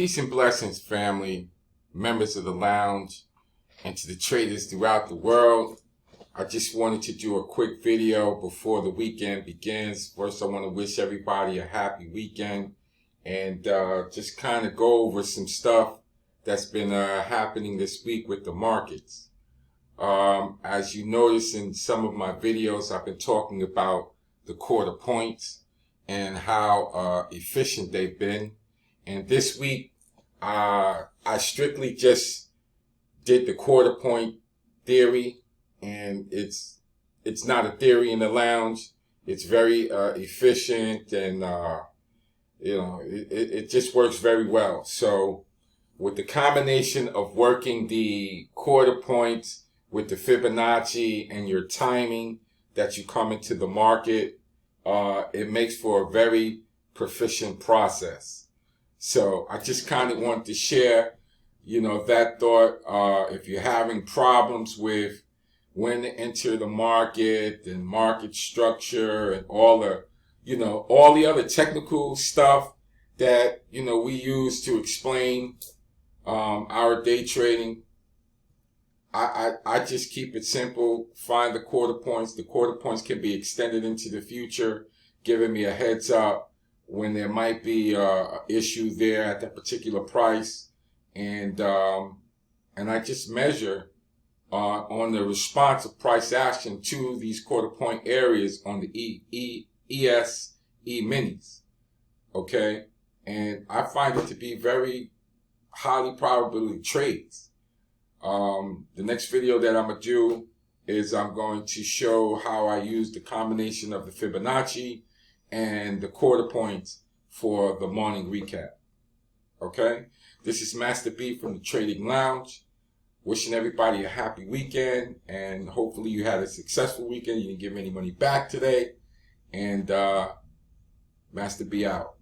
Peace and blessings, family, members of the lounge, and to the traders throughout the world. I just wanted to do a quick video before the weekend begins. First, I want to wish everybody a happy weekend and just kind of go over some stuff that's been happening this week with the markets. As you notice in some of my videos, I've been talking about the quarter points and how efficient they've been. And this week, I strictly just did the quarter point theory, and it's not a theory in the lounge. It's very efficient, and it just works very well. So with the combination of working the quarter points with the Fibonacci and your timing that you come into the market, it makes for a very proficient process. So I just kind of want to share, that thought. If you're having problems with when to enter the market and market structure and all the other technical stuff that, we use to explain, our day trading, I just keep it simple. Find the quarter points. The quarter points can be extended into the future, giving me a heads up when there might be a issue there at that particular price, and I just measure on the response of price action to these quarter point areas on the ES minis. Okay, and I find it to be very highly probability trades. The next video that I'm gonna do is I'm going to show how I use the combination of the Fibonacci and the quarter points for the morning recap. Okay? This is Master B from the Trading Lounge. Wishing everybody a happy weekend, and hopefully you had a successful weekend. You didn't give any money back today. And Master B out.